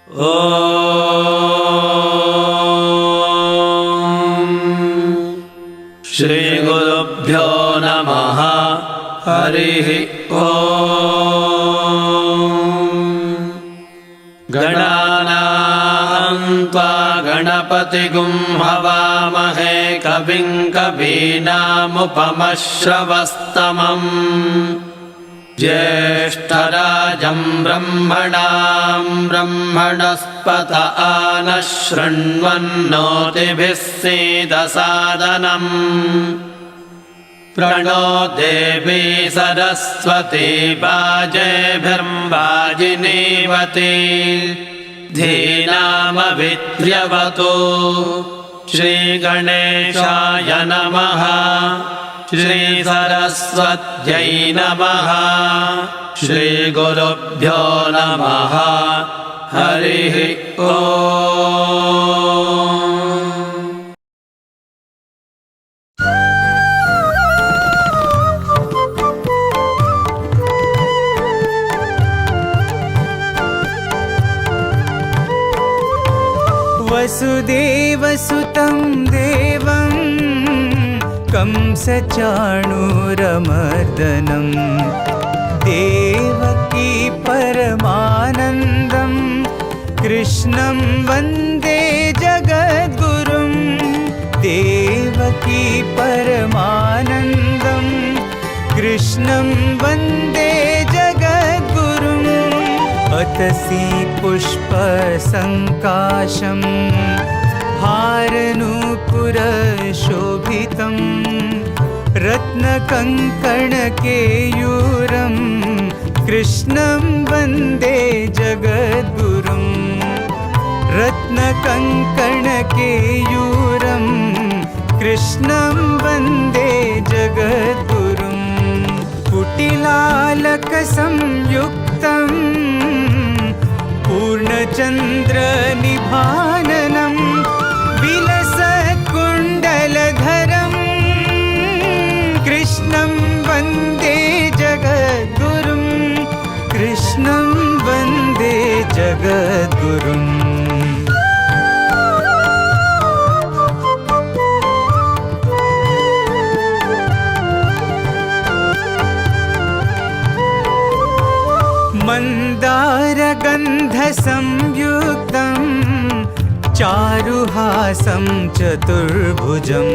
श्री गुरुभ्यो नमः। हरिः ओम्। गणानां त्वा गणपतिगुं हवामहे कविं कवीनामुपमश्रवस्तमम् ज्येष्ठराजं ब्रह्मणां ब्रह्मणस्पत आनः शृण्वन्नोतिभिः सीदसादनम्। प्रणो देवी सरस्वती वाजेभिर्वाजिनीवती धीनामभिद्र्यवतु। श्रीगणेशाय नमः। श्रीसरस्वत्यै नमः। श्रीगुरुभ्यो नमः। हरिः ओम्। वसुदेवसुतं देवं कंसचाणूरमर्दनं देवकी परमानन्दं कृष्णं वन्दे जगद्गुरुं। देवकी परमानन्दं कृष्णं वन्दे जगद्गुरुम्। अतसी पुष्पसङ्काशं हारनूपुरशोभितं रत्नकङ्कणकेयूरं कृष्णं वन्दे जगद्गुरुं। रत्नकङ्कणकेयूरं कृष्णं वन्दे जगद्गुरुं। कुटिलालकसंयुक्तं पूर्णचन्द्रनिभाननं विलसत्कुण्डलधरं कृष्णं वन्दे जगद्गुरुं। कृष्णं वन्दे जगद्गुरुम्। मन्दारगन्धसंयुक्तं चारुहासं चतुर्भुजं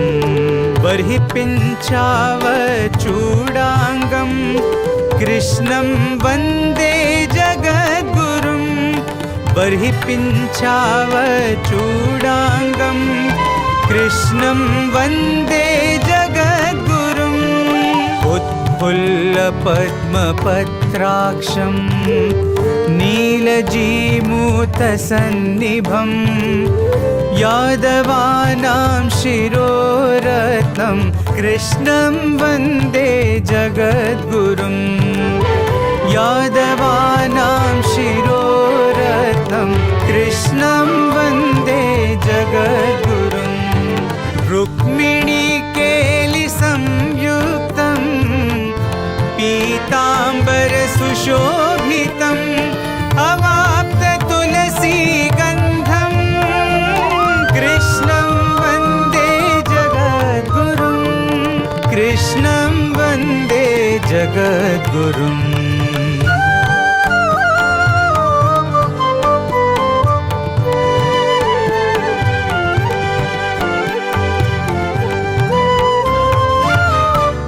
बर्हिपिञ्चावचूडाङ्गं कृष्णं वन्दे जगद्गुरुं। बर्हिपिञ्चावचूडाङ्गं कृष्णं वन्दे जगद्गुरुम्। उत्फुल्लपद्मपत्राक्षं नीलजीमूतसन्निभं यादवानां शिरोरत्नं कृष्णं वन्दे जगद्गुरुं। यादवानां शिरोरत्नं कृष्णं वन्दे जगद्गुरुं। रुक्मिणीकेलिसंयुक्तं पीताम्बरसुशोभितम् अवाप्ततुलसीगन्धं कृष्णं वन्दे जगद्गुरुं। कृष्णं वन्दे जगद्गुरुम्।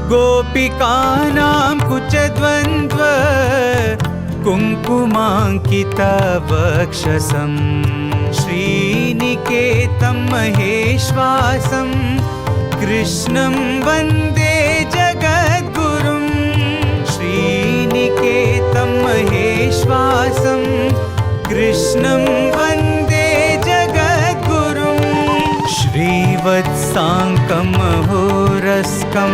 गोपिकानां कुचद्वन्द्व कुङ्कुमाङ्कितवक्षसं श्रीनिकेतं महेश्वासं कृष्णं वन्दे जगद्गुरुं। श्रीनिकेतं महेश्वासं कृष्णं वन्दे जगद्गुरुं। श्रीवत्साङ्कं महोरस्कं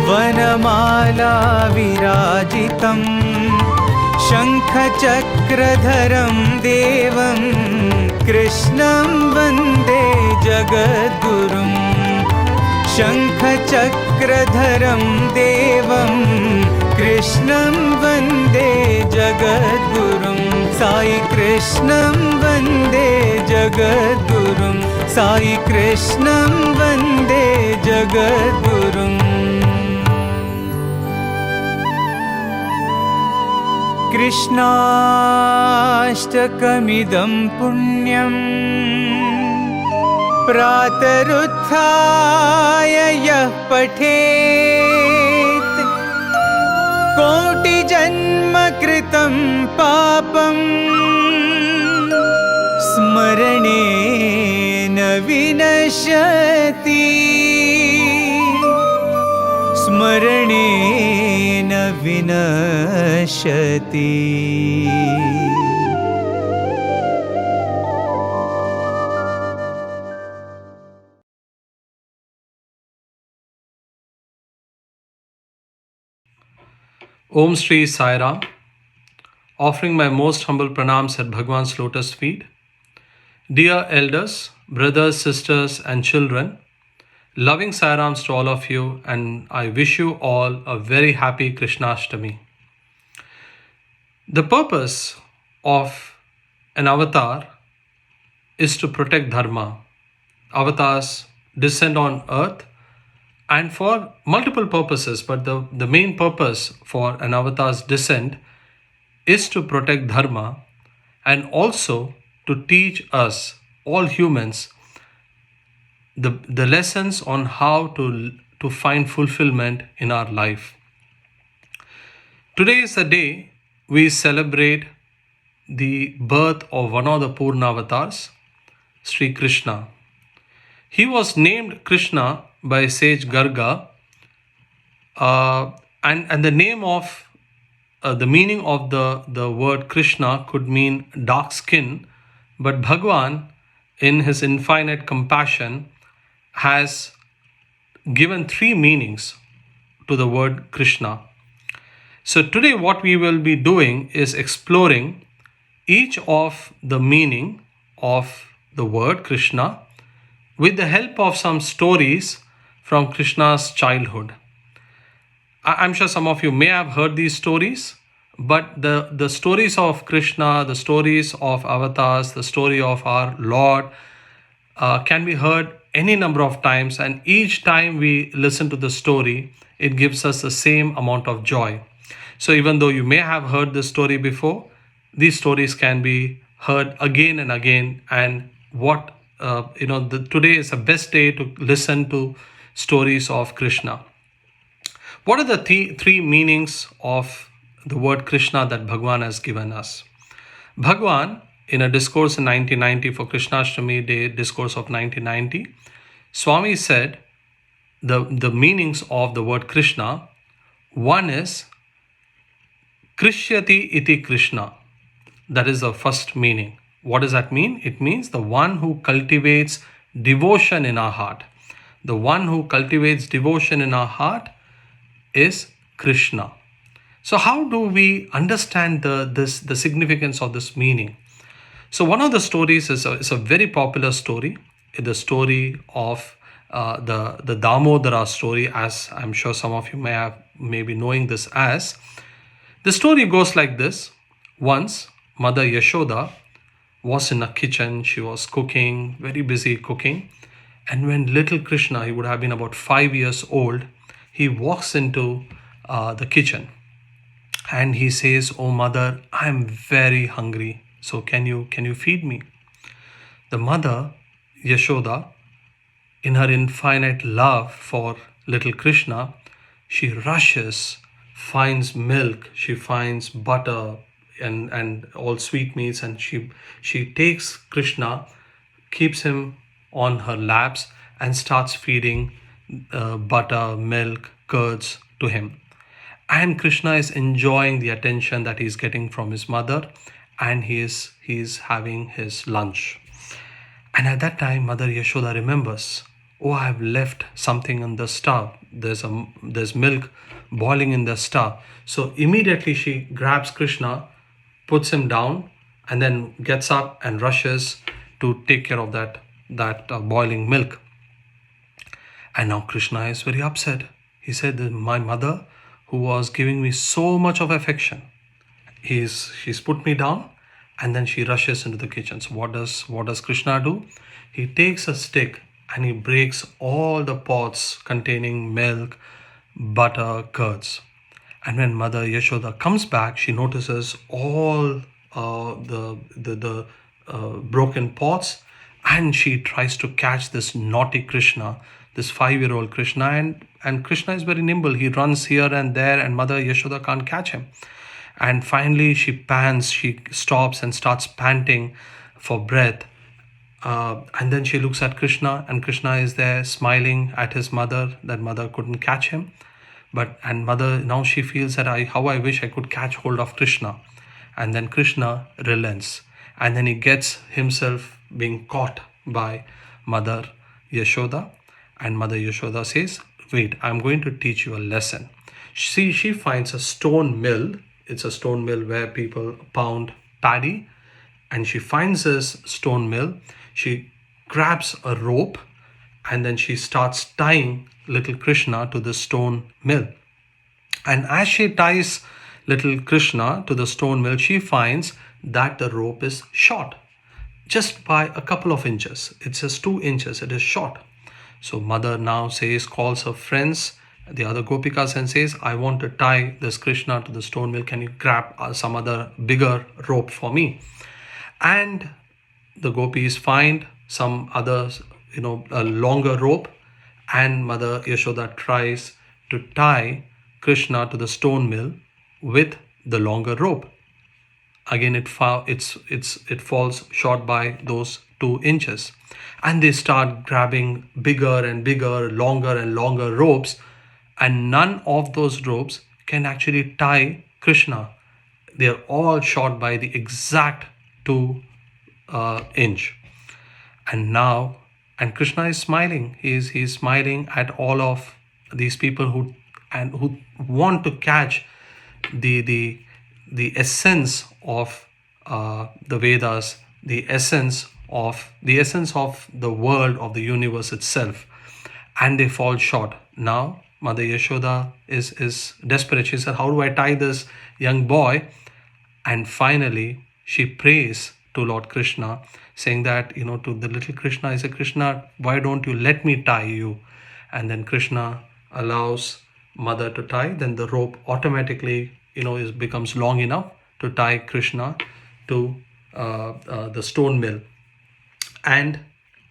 वनमाला विराजितं शङ्खचक्रधरं देवं कृष्णं वन्दे जगद्गुरुं। शङ्खचक्रधरं देवं कृष्णं वन्दे जगद्गुरुं। साई कृष्णं वन्दे जगद्गुरुं साई कृष्णं वन्दे जगद्गुरुम् कृष्णाष्टकमिदं पुण्यम् प्रातरुत्थाय यः पठेत् कोटिजन्मकृतं पापं स्मरणेन विनश्यति स्मरणेन विनश्यति Om Shri Sai Ram, offering my most humble pranams at Bhagwan's lotus feet. Dear elders, brothers, sisters and children, loving Sai Rams to all of you, and I wish you all a very happy Krishnashtami. The purpose of an avatar is to protect dharma. Avatars descend on earth and for multiple purposes, but the main purpose for an avatar's descent is to protect dharma and also to teach us, all humans, the lessons on how to find fulfillment in our life. Today is the day we celebrate the birth of one of the Purna avatars, Sri Krishna. He was named Krishna by sage Garga, and the name of the meaning of the word Krishna could mean dark skin, but Bhagwan, in his infinite compassion, has given three meanings to the word Krishna. So today what we will be doing is exploring each of the meaning of the word Krishna with the help of some stories from Krishna's childhood. I'm sure some of you may have heard these stories, but the stories of Krishna, the stories of avatars, the story of our Lord can be heard any number of times, and each time we listen to the story, it gives us the same amount of joy. So even though you may have heard this story before, these stories can be heard again and again, and today is the best day to listen to stories of Krishna. What are the three meanings of the word Krishna that Bhagwan has given us? Bhagwan, in a discourse in 1990 for Krishnashtami Day, discourse of 1990, Swami said the meanings of the word Krishna. One is Krishyati iti Krishna. That is the first meaning. What does that mean? It means the one who cultivates devotion in our heart. The one who cultivates devotion in our heart is Krishna. So how do we understand the significance of this meaning? So one of the stories is a very popular story, the story of the Damodara story, as I'm sure some of you may be knowing this as. The story goes like this. Once, Mother Yashoda was in a kitchen. She was cooking, very busy cooking. And when little Krishna, he would have been about 5 years old, he walks into the kitchen and he says, "Oh mother, I'm very hungry. So can you feed me?" The mother, Yashoda, in her infinite love for little Krishna, she rushes, finds milk, she finds butter and all sweetmeats, and she takes Krishna, keeps him on her laps and starts feeding butter, milk, curds to him. And Krishna is enjoying the attention that he's getting from his mother, and he's having his lunch. And at that time, Mother Yashoda remembers, "Oh, I've left something on the stove. There's milk boiling in the stove." So immediately she grabs Krishna, puts him down, and then gets up and rushes to take care of that boiling milk. And now Krishna is very upset. He said that my mother, who was giving me so much of affection, she's put me down, and then she rushes into the kitchen. So what does Krishna do? He takes a stick and he breaks all the pots containing milk, butter, curds. And when Mother Yashoda comes back, she notices all the broken pots, and she tries to catch this naughty Krishna, this 5-year-old Krishna, and Krishna is very nimble. He runs here and there, and Mother Yashoda can't catch him. And finally, she stops and starts panting for breath. And then she looks at Krishna, and Krishna is there smiling at his mother, that mother couldn't catch him. And mother, now she feels that how I wish I could catch hold of Krishna. And then Krishna relents. And then he gets himself being caught by Mother Yashoda. And Mother Yashoda says, wait, I'm going to teach you a lesson. She finds a stone mill. It's a stone mill where people pound paddy. And she finds this stone mill. She grabs a rope and then she starts tying little Krishna to the stone mill. And as she ties little Krishna to the stone mill, she finds that the rope is short, just by a couple of inches. It's just 2 inches, it is short. So mother now calls her friends, the other gopikas, and says, I want to tie this Krishna to the stone mill. Can you grab some other bigger rope for me? And the gopis find some other, a longer rope, and Mother Yashoda tries to tie Krishna to the stone mill with the longer rope. Again, it falls short by those 2 inches. And they start grabbing bigger and bigger, longer and longer ropes, and none of those ropes can actually tie Krishna. They are all short by the exact 2 inch. And Krishna is smiling. He's smiling at all of these people who want to catch the essence of the Vedas, the essence of the world, of the universe itself, and they fall short. Now Mother Yashoda is desperate. She said, how do I tie this young boy? And finally she prays to Lord Krishna, saying that, to the little Krishna, I say, Krishna, why don't you let me tie you? And then Krishna allows mother to tie. Then the rope automatically, becomes long enough to tie Krishna to the stone mill. And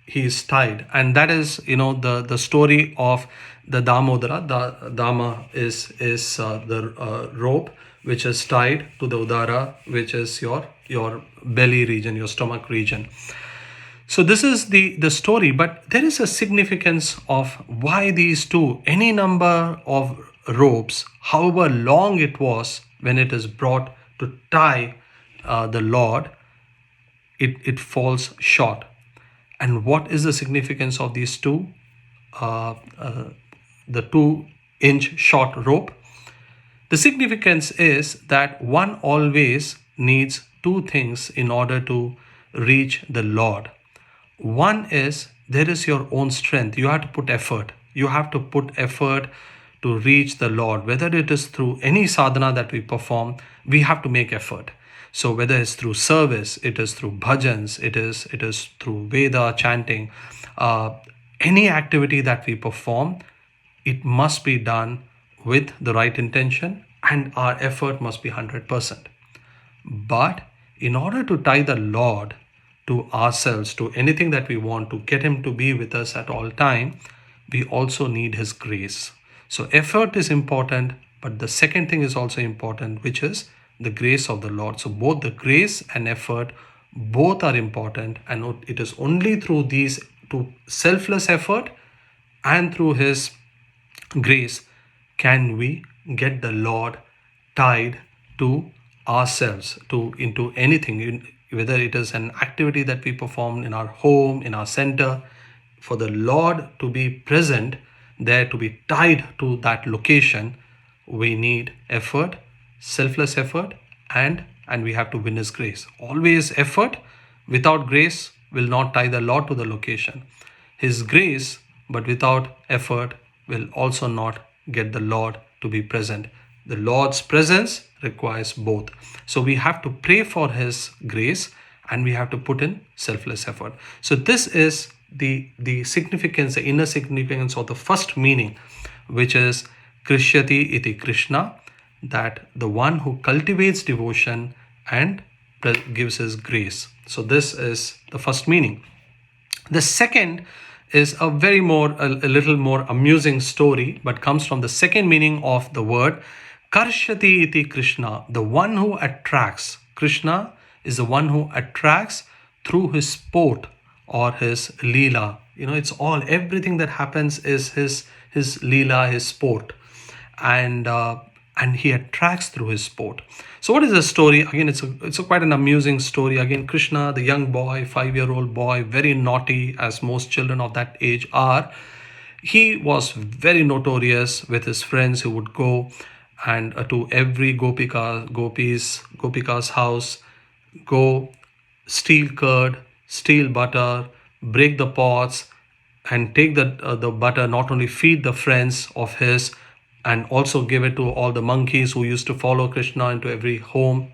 he is tied. And that is, the story of the Damodara. The Dama is the rope which is tied to the Udara, which is your belly region, your stomach region. So this is the story, but there is a significance of why these two, any number of ropes, however long it was when it is brought to tie the Lord, it falls short. And what is the significance of these two? The 2-inch short rope. The significance is that one always needs 2 things in order to reach the Lord. One is, there is your own strength. You have to put effort. You have to put effort to reach the Lord. Whether it is through any sadhana that we perform, we have to make effort. So whether it's through service, it is through bhajans, it is through Veda chanting, any activity that we perform, it must be done with the right intention, and our effort must be 100%. But in order to tie the Lord to ourselves, to anything that we want, to get him to be with us at all time, we also need his grace. So effort is important, but the second thing is also important, which is the grace of the Lord. So both the grace and effort, both are important, and it is only through these two, selfless effort and through his grace, can we get the Lord tied to ourselves, into anything, whether it is an activity that we perform in our home, in our center. For the Lord to be present there, to be tied to that location, we need effort, selfless effort, and we have to win his grace. Always effort without grace will not tie the Lord to the location. His grace, but without effort, will also not get the Lord to be present. The Lord's presence requires both. So we have to pray for His grace and we have to put in selfless effort. So this is the significance, the inner significance of the first meaning, which is Krishyati iti Krishna, that the one who cultivates devotion and gives His grace. So this is the first meaning. The second is a little more amusing story, but comes from the second meaning of the word Karshyati iti Krishna, the one who attracts. Krishna is the one who attracts through his sport or his leela. It's all, everything that happens is his leela, his sport, and he attracts through his sport. So what is the story? Again, it's a quite an amusing story. Again, Krishna, the young boy, 5-year-old boy, very naughty, as most children of that age are. He was very notorious with his friends who would go and to every gopika's house, go steal curd, steal butter, break the pots, and take the butter, not only feed the friends of his, and also give it to all the monkeys who used to follow Krishna into every home.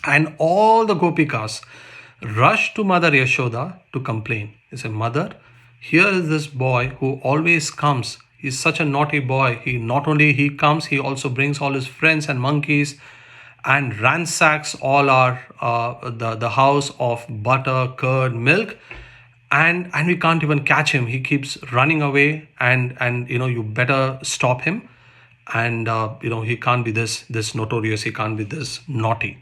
And all the gopikas rushed to Mother Yashoda to complain. They said, Mother, here is this boy who always comes. He's such a naughty boy. He not only he comes, he also brings all his friends and monkeys and ransacks all our the house of butter, curd, milk, and we can't even catch him. He keeps running away, and you better stop him. And he can't be this notorious. He can't be this naughty.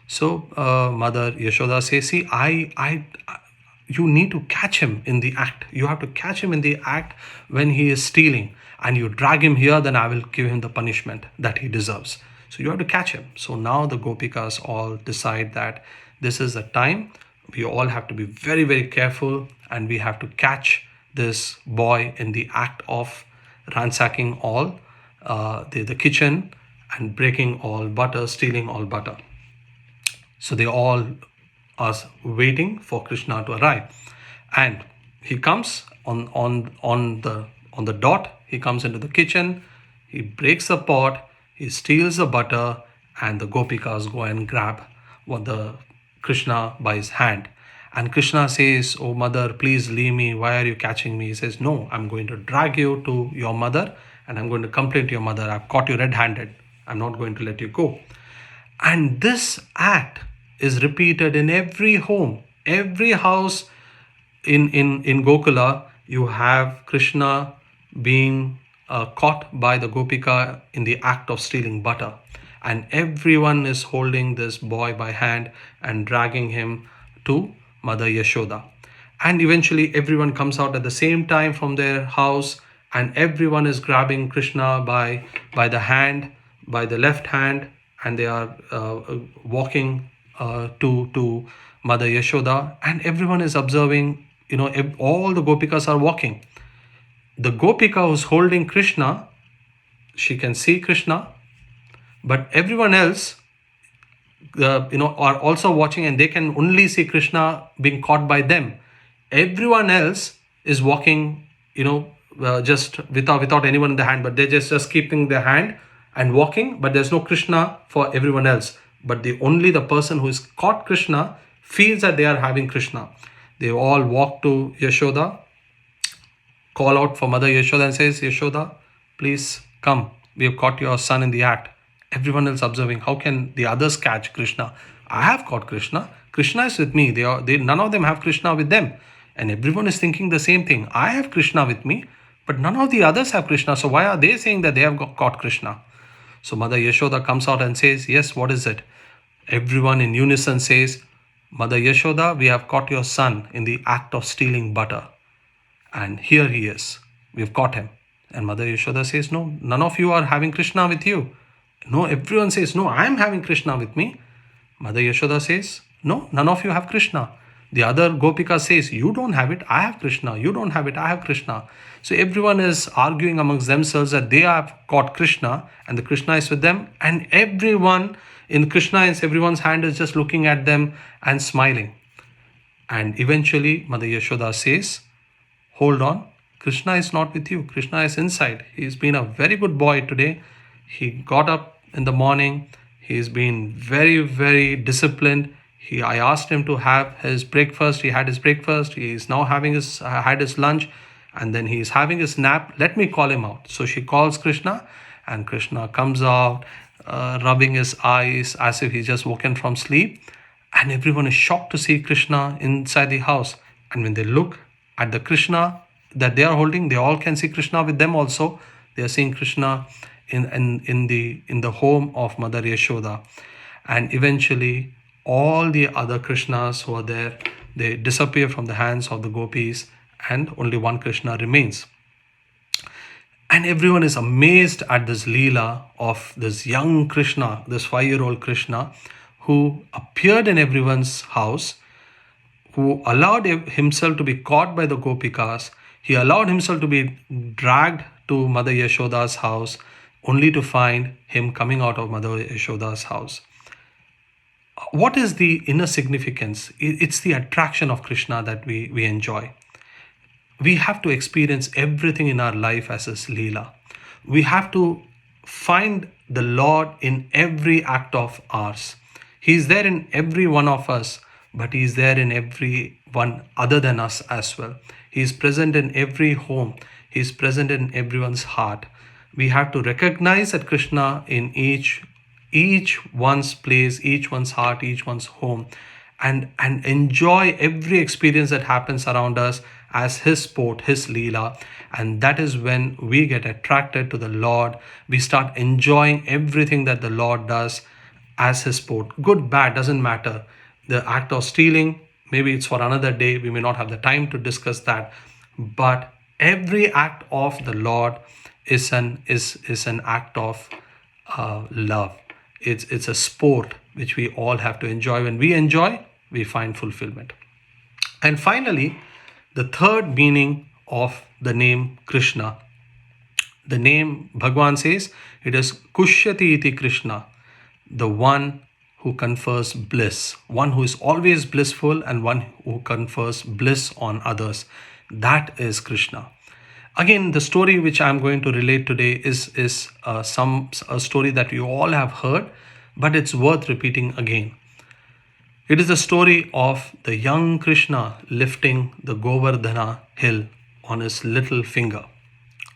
So Mother Yashoda says, see, you need to catch him in the act. You have to catch him in the act when he is stealing, and you drag him here, then I will give him the punishment that he deserves. So you have to catch him. So now the gopikas all decide that this is the time. We all have to be very, very careful, and we have to catch this boy in the act of ransacking all the kitchen and breaking all butter, stealing all butter. So they all are waiting for Krishna to arrive, and he comes on the dot. He comes into the kitchen, he breaks the pot, he steals the butter, and the gopikas go and grab the Krishna by his hand. And Krishna says, oh mother, please leave me. Why are you catching me? He says, no, I'm going to drag you to your mother, and I'm going to complain to your mother. I've caught you red-handed. I'm not going to let you go. And this act is repeated in every home, every house in Gokula. You have Krishna being caught by the gopika in the act of stealing butter, and everyone is holding this boy by hand and dragging him to Mother Yashoda. And eventually everyone comes out at the same time from their house, and everyone is grabbing Krishna by the hand, by the left hand, and they are walking to Mother Yashoda, and everyone is observing. All the gopikas are walking. The gopika who's holding Krishna, she can see Krishna, but everyone else are also watching, and they can only see Krishna being caught by them. Everyone else is walking, just without anyone in the hand, but they're just keeping their hand and walking, but there's no Krishna for everyone else. But only the person who is caught Krishna feels that they are having Krishna. They all walk to Yashoda, call out for Mother Yashoda and says, Yashoda, please come. We have caught your son in the act. Everyone else observing, how can the others catch Krishna? I have caught Krishna. Krishna is with me. None of them have Krishna with them. And everyone is thinking the same thing. I have Krishna with me, but none of the others have Krishna. So why are they saying that they have caught Krishna? So Mother Yashoda comes out and says, yes, what is it? Everyone in unison says, Mother Yashoda, we have caught your son in the act of stealing butter. And here he is. We've caught him. And Mother Yashoda says, no, none of you are having Krishna with you. No, everyone says, no, I am having Krishna with me. Mother Yashoda says, no, none of you have Krishna. The other gopika says, you don't have it, I have Krishna. You don't have it, I have Krishna. So everyone is arguing amongst themselves that they have caught Krishna and the Krishna is with them. And everyone in Krishna's everyone's hand is just looking at them and smiling. And eventually Mother Yashoda says, hold on, Krishna is not with you. Krishna is inside. He's been a very good boy today. He got up in the morning. He's been very, very disciplined. I asked him to have his breakfast. He had his breakfast. He is now had his lunch, and then he is having his nap. Let me call him out. So she calls Krishna, and Krishna comes out, rubbing his eyes as if he's just woken from sleep. And everyone is shocked to see Krishna inside the house. And when they look at the Krishna that they are holding, they all can see Krishna with them also. They are seeing Krishna in the home of Mother Yashoda. And eventually all the other Krishnas who are there, they disappear from the hands of the gopis, and only one Krishna remains. And everyone is amazed at this Leela of this young Krishna, this 5-year-old Krishna, who appeared in everyone's house, who allowed himself to be caught by the Gopikas. He allowed himself to be dragged to Mother Yashoda's house, only to find him coming out of Mother Yashoda's house. What is the inner significance? It's the attraction of Krishna that we enjoy. We have to experience everything in our life as his Leela. We have to find the Lord in every act of ours. He is there in every one of us, but he is there in every one other than us as well. He is present in every home. He is present in everyone's heart. We have to recognize that Krishna in each one's place, each one's heart, each one's home, and enjoy every experience that happens around us as his sport, his Leela. And that is when we get attracted to the Lord. We start enjoying everything that the Lord does as his sport. Good, bad, doesn't matter. The act of stealing, maybe it's for another day. We may not have the time to discuss that. But every act of the Lord is an act of love. It's a sport which we all have to enjoy. When we enjoy, we find fulfillment. And finally, the third meaning of the name Krishna. The name, Bhagwan says, it is Kushyati iti Krishna, the one who confers bliss, one who is always blissful and one who confers bliss on others. That is Krishna. Again, the story which I'm going to relate today is a story that you all have heard, but it's worth repeating again. It is the story of the young Krishna lifting the Govardhana hill on his little finger.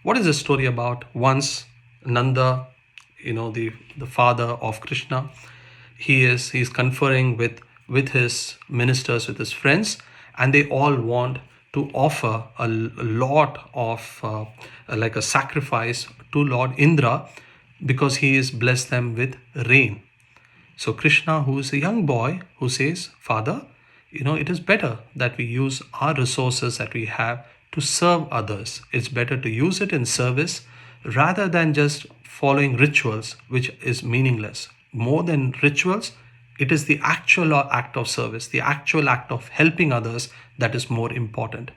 What is the story about? Once Nanda, the father of Krishna, he's conferring with his ministers, with his friends, and they all want to offer a lot of like a sacrifice to Lord Indra, because he has blessed them with rain. So Krishna, who is a young boy, who says, Father, it is better that we use our resources that we have to serve others. It's better to use it in service rather than just following rituals, which is meaningless. More than rituals, it is the actual act of service, the actual act of helping others that is more important.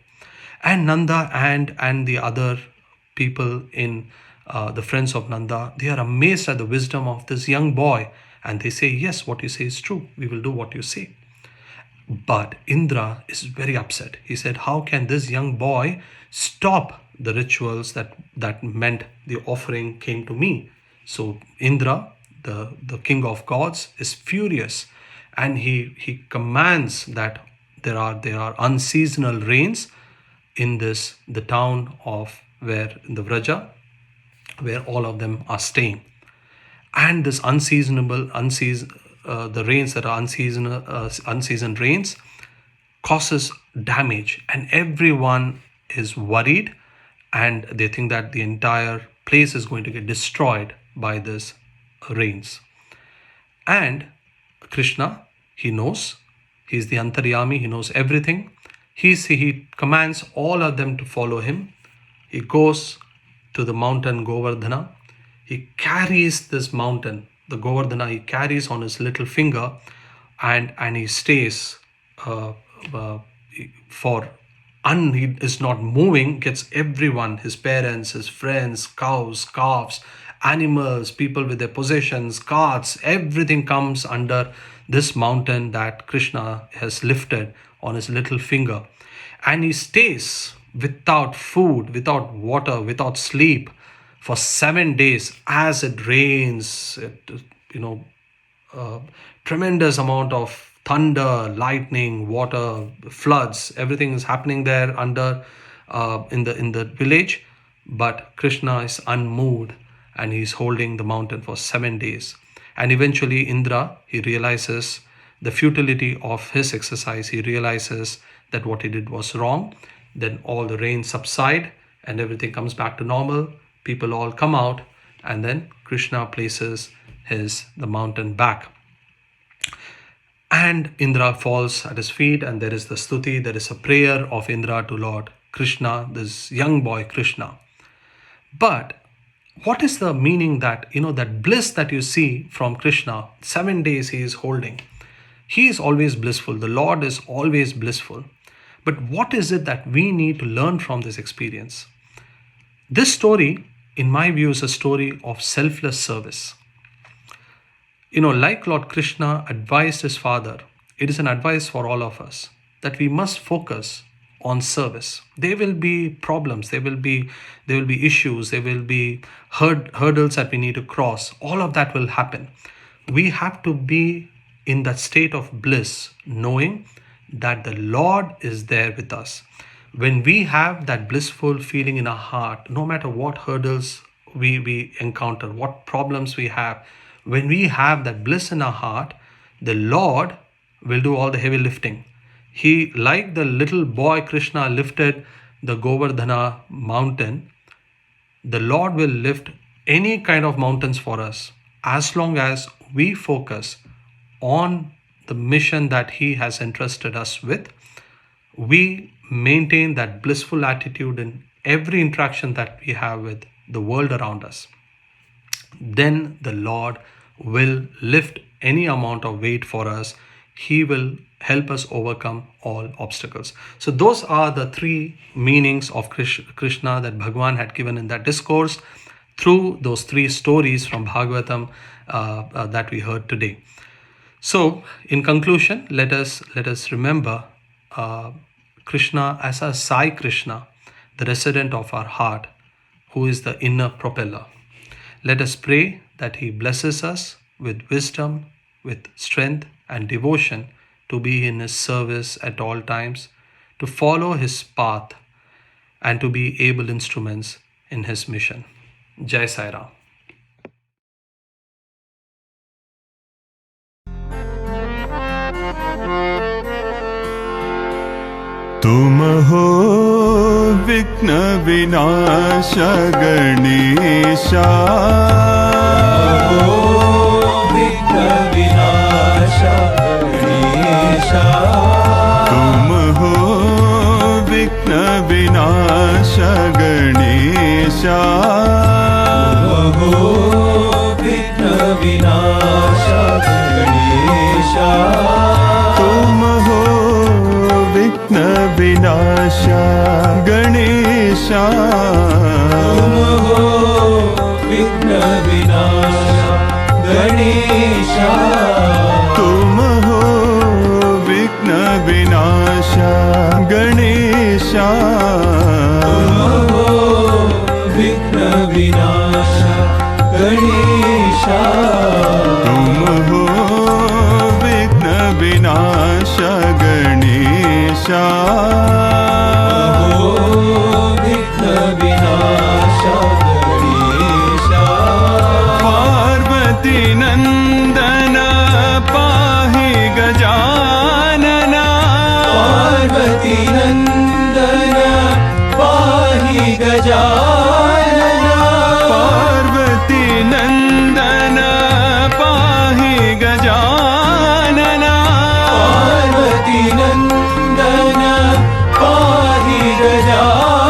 And Nanda and the other people in the friends of Nanda, they are amazed at the wisdom of this young boy. And they say, yes, what you say is true. We will do what you say. But Indra is very upset. He said, how can this young boy stop the rituals that meant the offering came to me? So Indra, the king of gods, is furious. And he commands that there are unseasonal rains in the town of in the Vraja, where all of them are staying. And this the rains that are unseasoned rains causes damage, and everyone is worried, and they think that the entire place is going to get destroyed by this rains. And Krishna, he knows, he's the Antaryami, he knows everything. He commands all of them to follow him. He goes to the mountain Govardhana. He carries this mountain, the Govardhana, he carries on his little finger, and he stays he is not moving, gets everyone, his parents, his friends, cows, calves, animals, people with their possessions, carts, everything comes under this mountain that Krishna has lifted on his little finger. And he stays without food, without water, without sleep for 7 days as it rains, tremendous amount of thunder, lightning, water, floods, everything is happening there under in the village. But Krishna is unmoved and he's holding the mountain for 7 days. And eventually Indra, he realizes the futility of his exercise. He realizes that what he did was wrong. Then all the rain subside and everything comes back to normal. People all come out, and then Krishna places the mountain back. And Indra falls at his feet, and there is the stuti, there is a prayer of Indra to Lord Krishna, this young boy Krishna. But what is the meaning that, that bliss that you see from Krishna, 7 days he is holding? He is always blissful. The Lord is always blissful. But what is it that we need to learn from this experience? This story, in my view, is a story of selfless service. Like Lord Krishna advised his father, it is an advice for all of us that we must focus on service. There will be problems, there will be issues, there will be hurdles that we need to cross. All of that will happen. We have to be in that state of bliss, knowing that the Lord is there with us. When we have that blissful feeling in our heart, no matter what hurdles we encounter, what problems we have, when we have that bliss in our heart, the Lord will do all the heavy lifting. He, like the little boy Krishna lifted the Govardhana mountain, the Lord will lift any kind of mountains for us as long as we focus on the mission that He has entrusted us with. We maintain that blissful attitude in every interaction that we have with the world around us. Then the Lord will lift any amount of weight for us. He will help us overcome all obstacles. So those are the three meanings of Krishna that Bhagavan had given in that discourse through those three stories from Bhagavatam that we heard today. So in conclusion, let us remember Krishna as a Sai Krishna, the resident of our heart, who is the inner propeller. Let us pray that He blesses us with wisdom, with strength and devotion to be in His service at all times, to follow His path and to be able instruments in His mission. Jai Sai Ram. तुम हो विघ्न विनाश गणेशा, विघ्न विनाश गणेशा, तुम हो विघ्न विनाश गणेशा, विघ्न विनाश गणेशा, तुम हो विघ्न विनाश गणेशा, तुम हो विघ्न विनाश गणेशा, तुम हो विघ्न विनाश गणेशा, तुम हो विघ्न विनाश गणेशा, तुम हो विघ्न विनाश गणेशा, विघ्न विनाश गणेशा, पार्वती नंदन पाहि गजानना, पार्वती नंदन पाहि गजानना, पार्वती नंदन पाहि गजानना, पार्वती नंदन पाहि गजानना,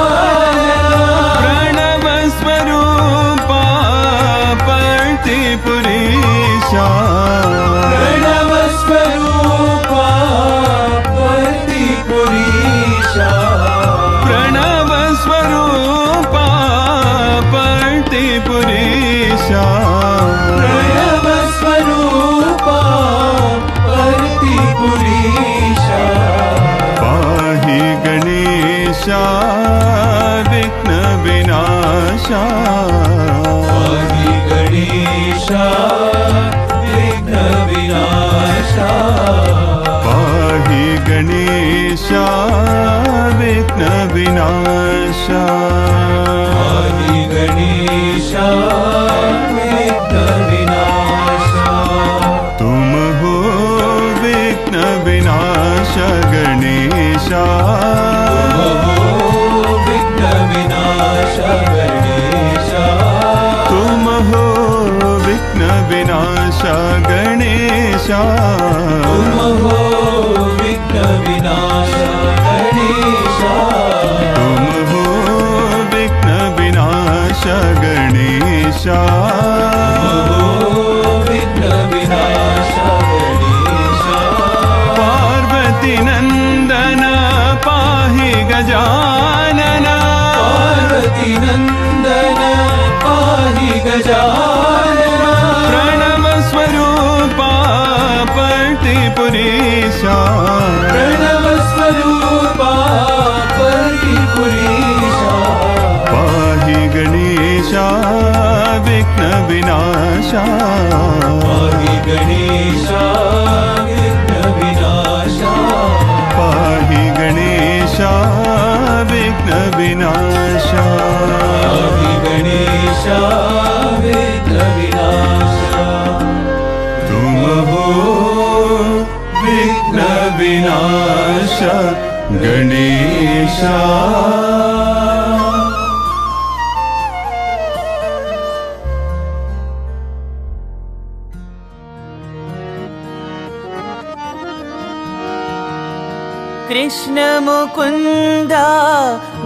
प्रणव स्वरूपा पर्तिपुरीशा, प्रणव स्वरूपा पर्तिपुरीशा, प्रणव स्वरूपा पर्तिपुरीशा, प्रणव स्वरूपा पर्तिपुरीशा, पाहि गणेशा विघ्न विनाशा, गणेशा विघ्न विनाशा पाहि गणेशा विघ्न विनाशा तुम हो विघ्न विनाश गणेशा विघ्न विनाश गणेशा तुम हो विघ्न विनाश गणेशा तुम हो विघ्न विनाश गणेशा तुम हो विघ्न विनाश गणेशा विघ्न विनाश गणेशा पार्वती नंदन पाहि गजानन पार्वती नंदन पाहि गजानन प्रणव स्वरूपा पर्तिपुरीशा प्रणव स्वरूपा पर्तिपुरीशा पाहि गणेशा विघ्न विनाशा पाहि गणेशा विघ्न विनाशा पाहि गणेशा विघ्न विनाशा पाहि गणेशा विघ्न विनाशा तुम हो विघ्न विनाश गणेशा कृष्ण मुकुंदा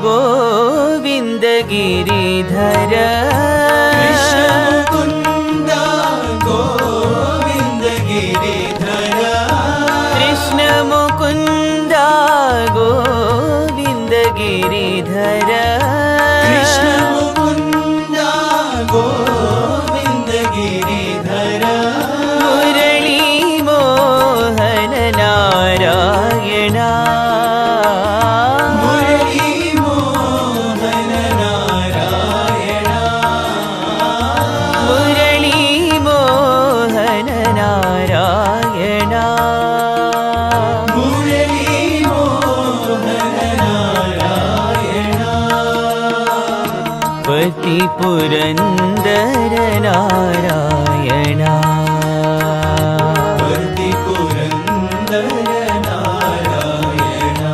गोविंद गिरिधर कृष्ण मुकुंदा गोविंद गिरिधर कृष्ण मुकुंदा गोविंद गिरिधर कृष्ण मुकुंदा गोविंद गिरिधर मुरली मोहन नारायण मुरली मोहन नारायण मुरली मोहन नारायण मुरली मोहन नारायण पति पुरंदर नारायण पति पुरंदर नारायण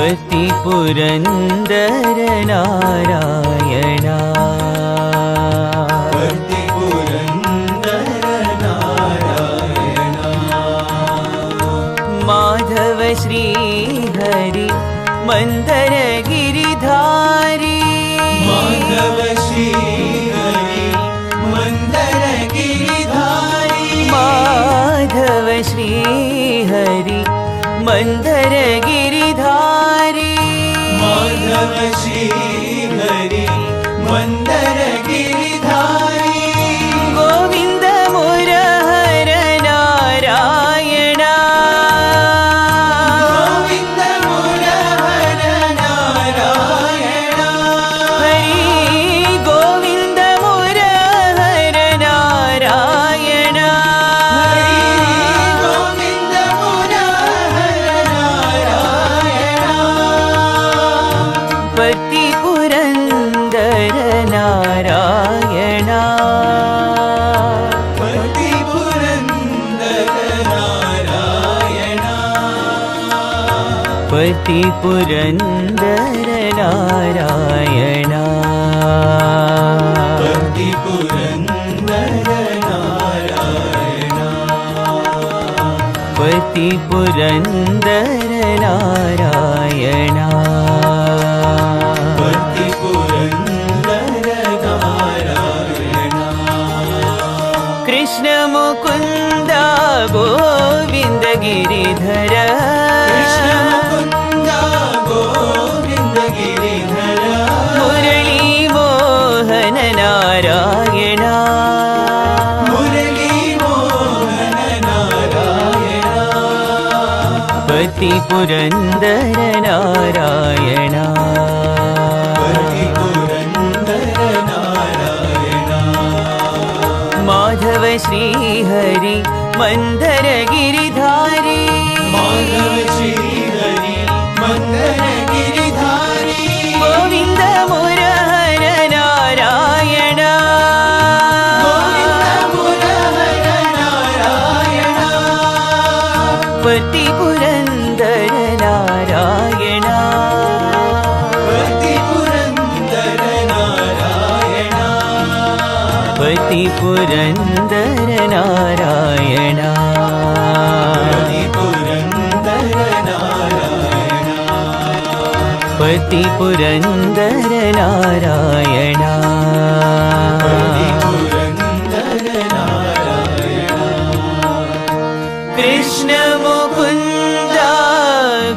पति पुरंदर नारायण पति पुरंदर नारायण माधव श्री हरि मंदर गिरिधारी माधव श्री हरि मंदर गिरिधारी माधव श्री हरि मंदर गिरिधारी माधव श्री हरि मंदर गिरिधारी गोविंद मुरहर नारायण गोविंद मुरहर नारायण हरि गोविंद मुरहर नारायण हरि गोविंद मुरहर नारायण पति पुरंदर नारायण पति पुरंदर नारायण पति पुरंदर नारायण पति पुरंदर नारायण पति पुरंदर नारायण पति पुरंदर नारायण कृष्ण मुकुंद गोविंद गिरिधर कृष्ण मुकुंदा गोविंद गिरिधर मुरली मोहन नारायण मुरली मोहन नारायण पति पुरंदर नारायण पति पुरंदर नारायण माधव श्री हरि मंदर गिरिधारी माधव पुरन्दर नारायणा पति पुरन्दर नारायणा पति पुरन्दर नारायणा पति पुरन्दर नारायणा पति पुरन्दर नारायणा पति पुरन्दर नारायणा कृष्ण मुकुन्द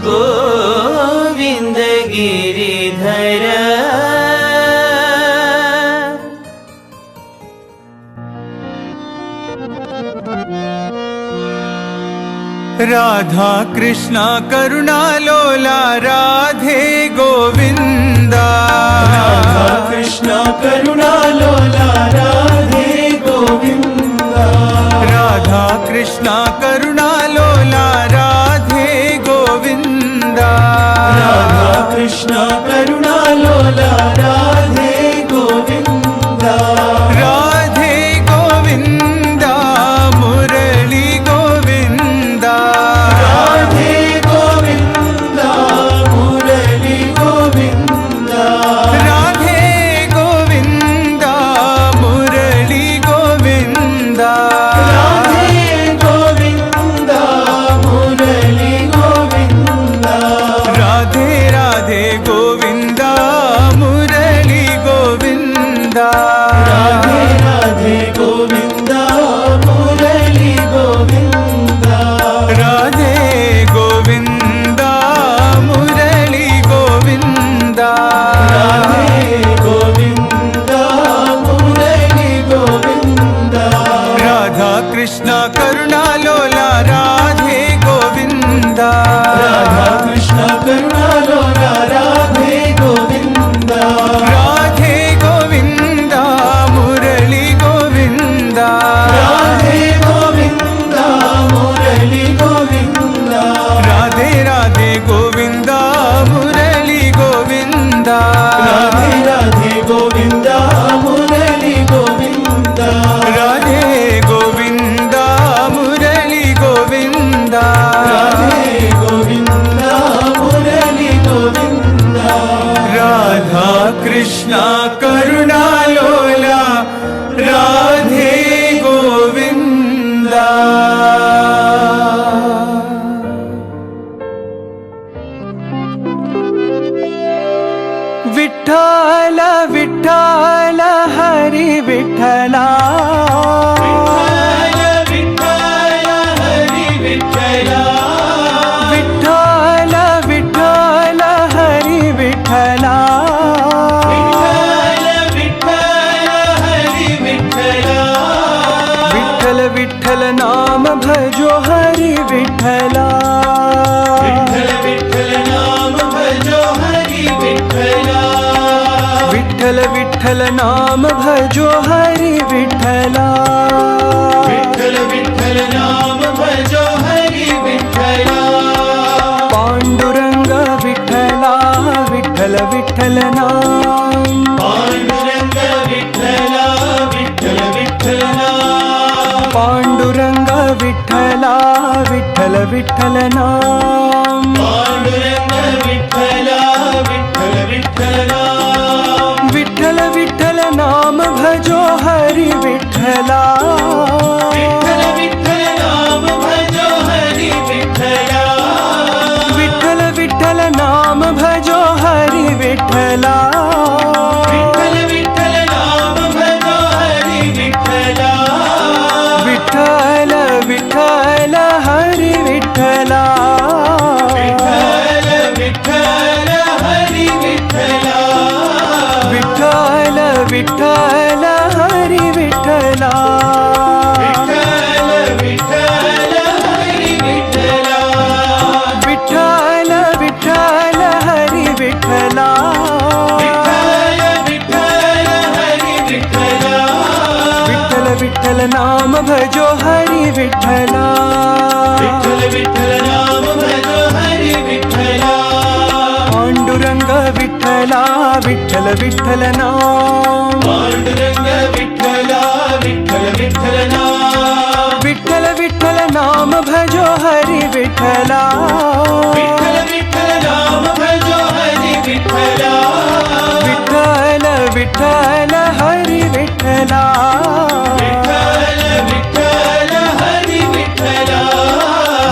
गोविन्द गिरिधर राधा कृष्णा करुणालोला राधे गोविन्दा राधा कृष्णा करुणालोला राधे गोविन्दा राधा कृष्णा करुणालोला राधे गोविन्दा राधा कृष्णा करुणालोला राधे गोविन्दा राधे गोविन्दा मुरली गोविन्दा राधे गोविन्दा मुरली गोविन्दा राधे गोविन्दा मुरली गोविन्दा राधे गोविन्दा मुरली गोविन्दा राधे राधे गोविन्दा मुरली गोविन्दा राधे राधे गोविन्दा मुरली गोविन्दा राधे गोविन्दा मुरली गोविन्दा राधे गोविन्दा मुरली गोविन्दा राधा कृष्णा करुणालोला राधे गोविन्दा राधा कृष्णा करुणालोला राधे गोविन्दा राधे गोविन्दा मुरली गोविन्दा राधे गोविन्दा मुरली गोविन्दा राधे राधे गोविन्दा मुरली गोविन्दा राधे राधे गोविन्दा मुरली गोविन्दा राधे गोविन्दा मुरली गोविन्दा राधे गोविन्दा मुरली गोविन्दा राधा कृष्णा करुणालोला राधे गोविन्दा विठ्ठल विठ्ठल हरि विठ्ठला विठ्ठल हरि विठ्ठला विठ्ठल विठ्ठल हरि विठ्ठला विठ्ठल हरि विठ्ठला विठ्ठल विठ्ठल नाम भजो हरि विठ्ठला विठ्ठल विठ्ठल नाम भजो हरि विठ्ठला विठ्ठल विठ्ठल नाम भजो हरि विठ्ठला विठ्ठल विठ्ठल नाम भजो हरि विठ्ठला पांडुरंग विठ्ठला विठ्ठल विठ्ठल नाम पांडुरंग विठ्ठला विठ्ठल विठ्ठल नाम पांडुरंग विठ्ठला विठ्ठल विठ्ठल नाम पांडुरंग विठ्ठला विठ्ठल विठ्ठल नाम विठ्ठल विठ्ठल नाम भजो हरि विठ्ठला विठ्ठल विठ्ठल नाम भजो हरि विठ्ठला विठ्ठल विठ्ठल नाम भजो हरि विठ्ठला विठ्ठल विठ्ठल नाम भजो हरि विठ्ठला विठ्ठल विठ्ठल हरि विठ्ठला विठ्ठल विठ्ठल हरि विठ्ठला विठ्ठल विठ्ठल हरि विठ्ठला विठ्ठल विठ्ठल हरि विठ्ठला विठ्ठल विठ्ठल हरि विठ्ठला विठ्ठल विठ्ठल हरि विठ्ठला विठ्ठल विठ्ठल नाम भजो हरि विठ्ठला विठ्ठल विठ्ठल नाम भजो हरि विठ्ठला पांडुरंग विठ्ठला विठ्ठल विठ्ठल नाम पांडुरंग विठ्ठला विठ्ठल विठ्ठल नाम विठ्ठल विठ्ठल नाम भजो हरि विठ्ठला విఠలా విఠల విఠల నామ భజో హరి విఠలా విఠల విఠల హరి విఠలా విఠల విఠల హరి విఠలా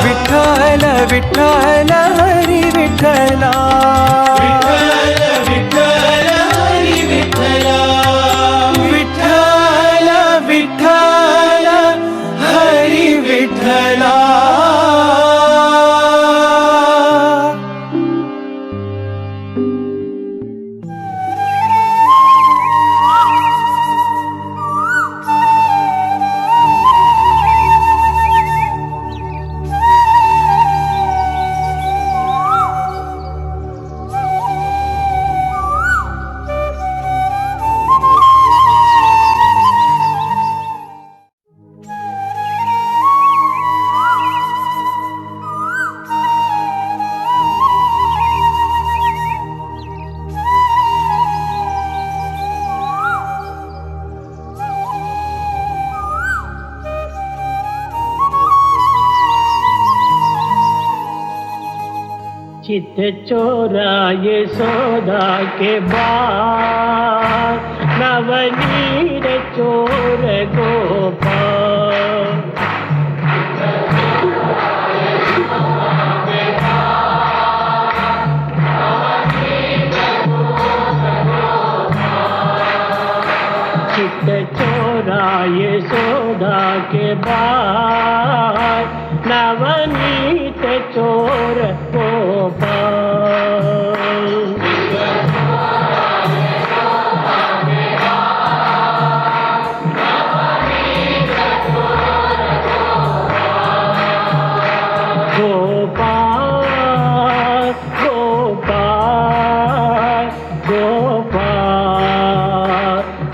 విఠల విఠల హరి విఠలా విఠల విఠల హరి విఠలా విఠల విఠల హరి విఠలా चित चोरा यशोदा के बाद नवनीर चोर गोपाल चित चोरा यशोदा के बाद नवनीत चोर गोपाल गोपाल गोपाल गोपाल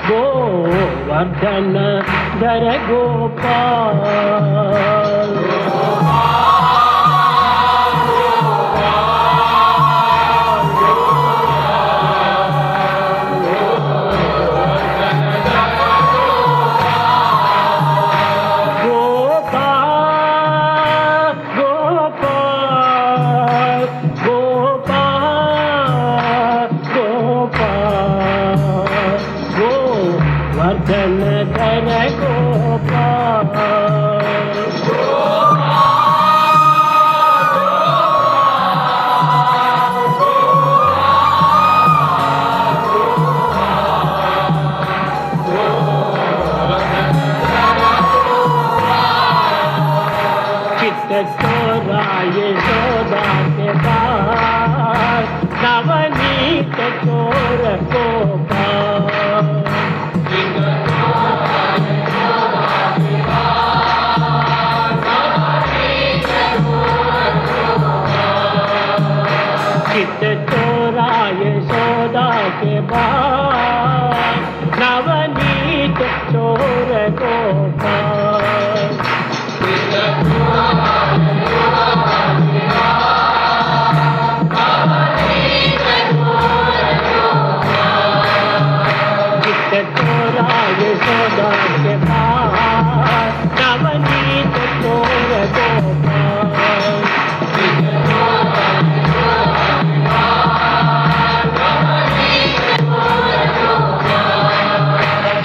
गोवर्धन धर गोपाल वर्धन धर चित चोरा यशोदा के बाद नवनीत चोर गोपाल चित चोरा यशोदा के बाद नवनीत चोर गोपाल चित चोरा यशोदा के बाद नवनीत चोर गोपाल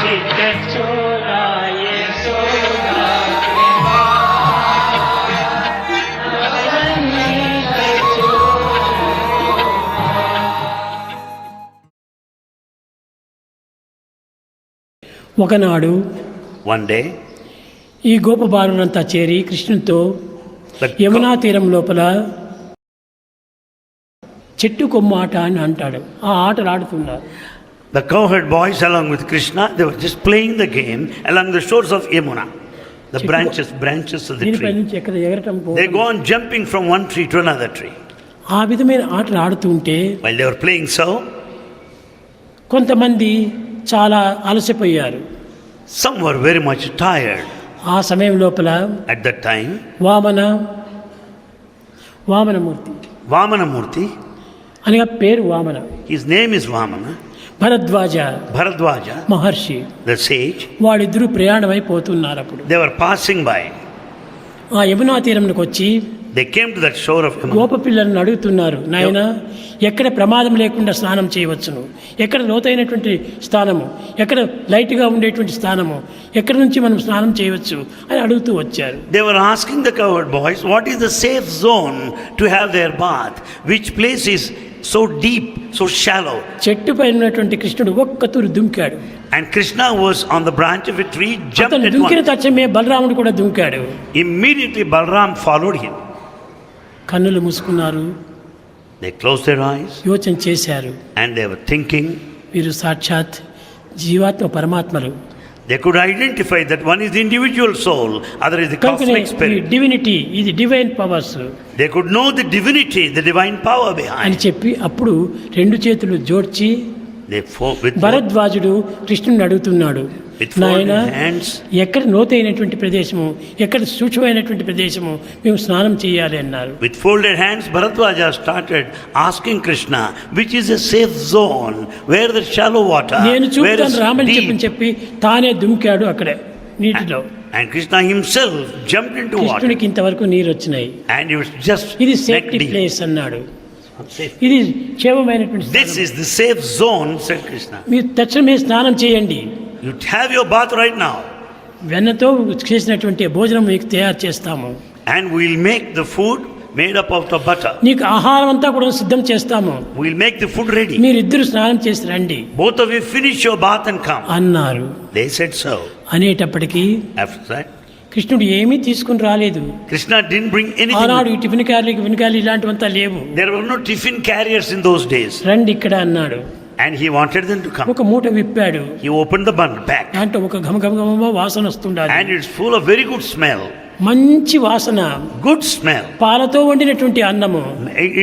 चित चोरा यशोदा के बाद नवनीत ఒకనాడు One day, ఈ గోపబాలునంతా చేరి కృష్ణునితో the, యమునా తీరం లోపల చెట్టు కొమ్మ ఆట అని అంటాడు. ఆ ఆటలు ఆడుతున్నారు. the cowherd boys, along with Krishna, they were just playing the game along the shores of Yamuna, the branches of the దీనిపై tree. నుంచి ఎక్కడ ఎగరటం They go on jumping from one tree to another tree. ఆ విధమైన ఆటలు ఆడుతుంటే While they were playing so, కొంతమంది చాలా అలసిపోయారు. some were very much tired. ఆ సమయం లోపల At that time, Vamanamurthy Vamanamurti, అనగా పేరు Vamana, his name is Vamana, Bharadwaj Bharadwaja, Maharshi, the sage, వాళ్ళిద్దరూ ప్రయాణమైపోతున్నారు. అప్పుడు they were passing by. ఆ యమునా తీరంకి వచ్చి They came to that shore of Yamuna. గోప పిల్లలను అడుగుతున్నారు, నాయన ఎక్కడ ప్రమాదం లేకుండా స్నానం చేయవచ్చును, ఎక్కడ లోతైనటువంటి స్థానము, ఎక్కడ లైట్గా ఉండేటువంటి స్థానము, ఎక్కడి నుంచి మనం స్నానం చేయవచ్చు అని అడుగుతూ వచ్చారు. They were asking the cowherd boys, what is the safe zone to have their bath? Which place is so deep, so shallow? చెట్టు పైన ఉన్నటువంటి కృష్ణుడు ఒక్క తూరు దుంకాడు. And Krishna was on the branch of a tree, jumped అతను at దుంకిన once. తక్షణమే బలరాముడు కూడా దుంకాడు. Immediately Balram followed him. కన్నులు మూసుకున్నారు, They closed their eyes యోచన చేశారు. and they were thinking. వీరు సాక్షాత్ జీవాత్మ పరమాత్మలు. They could identify that one is the individual soul, other is the కనుకనే cosmic ఈ spirit. డివినిటీ, ఇది divine powers They could know the divinity, the divine power అని behind. చెప్పి అప్పుడు రెండు చేతులు జోడ్చి They with భరద్వాజుడు కృష్ణుని అడుగుతున్నాడు, With నాయన folded hands. ఎక్కడ లోతైనటువంటి ప్రదేశము, ఎక్కడ సూక్ష్మమైనటువంటి ప్రదేశము మేము స్నానం చేయాలి అన్నారు. With folded hands, Bharadwaja started asking Krishna, which is a safe zone, where the shallow water, నేను where చూపుతాను is రామని deep. చెప్పి తానే దుంకాడు అక్కడే నీటిలో. And Krishna himself jumped into water. కృష్ణునికి ఇంతవరకు నీరు వచ్చినాయి. And he was just ఇది neck సేఫ్టీ deep. ప్లేస్ అన్నాడు. Safe. ఇది క్షేమమైనటువంటి This స్థానం. is the safe zone, said Krishna. మీరు తక్షణమే స్నానం చేయండి, You have your bath right now. వెన్నతో చేసినటువంటి భోజనం మీకు తయారు చేస్తాము, And we'll make the food made up of the butter. నీకు ఆహారం అంతా కూడా సిద్ధం చేస్తాము, We'll make the food ready. మీరిద్దరు స్నానం చేసి రండి Both of you finish your bath and come. అన్నారు. They said so. అనేటప్పటికీ After that, కృష్ణుడు ఏమీ తీసుకుని రాలేదు. Krishna didn't bring anything. ఆనాడు ఈ టిఫిన్ క్యారీలు ఇలాంటివంతా లేవు. There were no tiffin carriers in those days. రండి ఇక్కడ అన్నాడు. And he wanted them to come. ఒక మూట విప్పాడు, He opened the bundle back. దాంట్లో ఒక ఘమఘమఘమ వాసన వస్తుండాలి. And it's full of very good smell. మంచి వాసన, Good smell. పాలతో వండినటువంటి అన్నము,